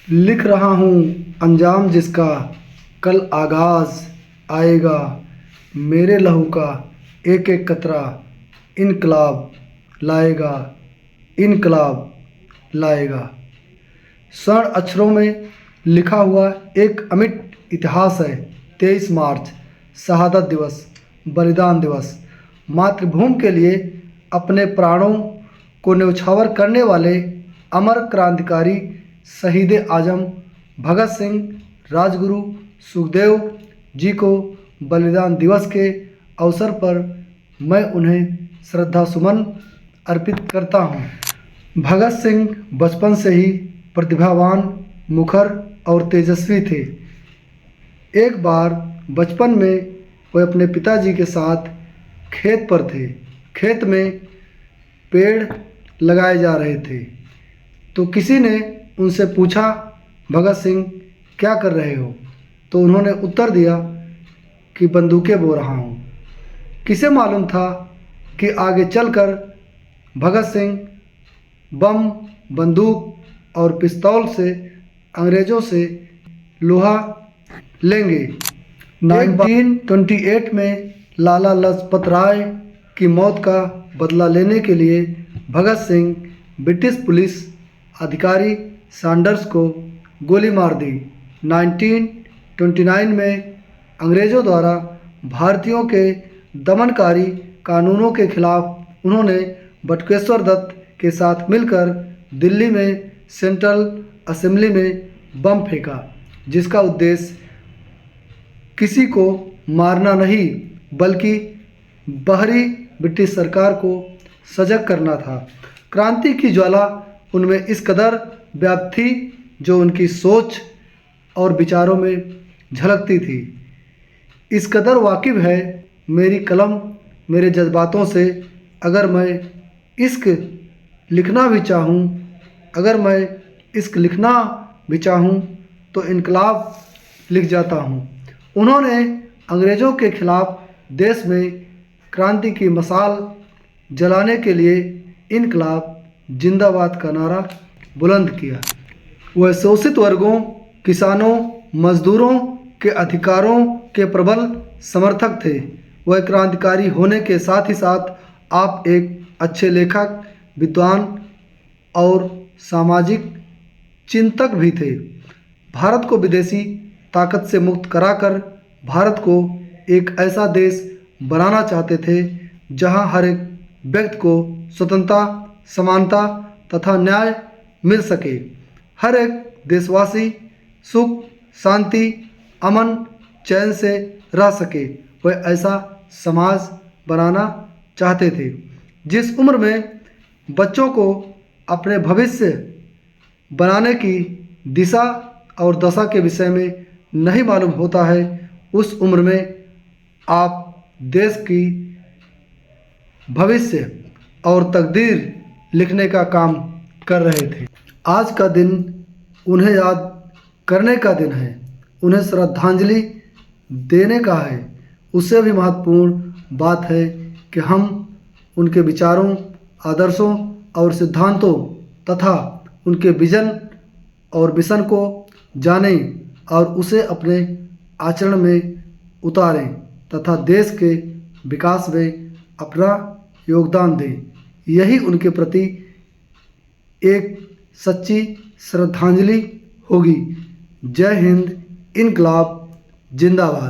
लिख रहा हूँ अंजाम जिसका कल आगाज़ आएगा। मेरे लहू का एक एक कतरा इनकलाब लाएगा, इनकलाब लाएगा। स्वर्ण अक्षरों में लिखा हुआ एक अमिट इतिहास है। 23 मार्च शहादत दिवस, बलिदान दिवस। मातृभूमि के लिए अपने प्राणों को न्यौछावर करने वाले अमर क्रांतिकारी शहीद आजम भगत सिंह, राजगुरु सुखदेव जी को बलिदान दिवस के अवसर पर मैं उन्हें श्रद्धासुमन अर्पित करता हूँ। भगत सिंह बचपन से ही प्रतिभावान, मुखर और तेजस्वी थे। एक बार बचपन में वे अपने पिताजी के साथ खेत पर थे। खेत में पेड़ लगाए जा रहे थे तो किसी ने उनसे पूछा, भगत सिंह क्या कर रहे हो? तो उन्होंने उत्तर दिया कि बंदूकें बो रहा हूँ। किसे मालूम था कि आगे चलकर भगत सिंह बम, बंदूक और पिस्तौल से अंग्रेज़ों से लोहा लेंगे। 1928 में लाला लाजपत राय की मौत का बदला लेने के लिए भगत सिंह ब्रिटिश पुलिस अधिकारी सैंडर्स को गोली मार दी। 1929 में अंग्रेज़ों द्वारा भारतीयों के दमनकारी कानूनों के खिलाफ उन्होंने बटुकेश्वर दत्त के साथ मिलकर दिल्ली में सेंट्रल असेंबली में बम फेंका, जिसका उद्देश्य किसी को मारना नहीं बल्कि बाहरी ब्रिटिश सरकार को सजग करना था। क्रांति की ज्वाला उनमें इस कदर व्याप्त थी जो उनकी सोच और विचारों में झलकती थी। इस कदर वाकिफ़ है मेरी कलम मेरे जज्बातों से। अगर मैं इश्क लिखना भी चाहूँ तो इनकलाब लिख जाता हूँ। उन्होंने अंग्रेज़ों के खिलाफ देश में क्रांति की मशाल जलाने के लिए इनकलाब जिंदाबाद का नारा बुलंद किया। वह शोषित वर्गों, किसानों, मजदूरों के अधिकारों के प्रबल समर्थक थे। वह क्रांतिकारी होने के साथ ही साथ आप एक अच्छे लेखक, विद्वान और सामाजिक चिंतक भी थे। भारत को विदेशी ताकत से मुक्त कराकर भारत को एक ऐसा देश बनाना चाहते थे जहां हर एक व्यक्ति को स्वतंत्रता, समानता तथा न्याय मिल सके। हर एक देशवासी सुख, शांति, अमन, चैन से रह सके। वह ऐसा समाज बनाना चाहते थे। जिस उम्र में बच्चों को अपने भविष्य बनाने की दिशा और दशा के विषय में नहीं मालूम होता है, उस उम्र में आप देश की भविष्य और तकदीर लिखने का काम कर रहे थे। आज का दिन उन्हें याद करने का दिन है, उन्हें श्रद्धांजलि देने का है। उससे भी महत्वपूर्ण बात है कि हम उनके विचारों, आदर्शों और सिद्धांतों तथा उनके विजन और मिशन को जानें और उसे अपने आचरण में उतारें तथा देश के विकास में अपना योगदान दें। यही उनके प्रति एक सच्ची श्रद्धांजलि होगी। जय हिंद, इनकलाब जिंदाबाद।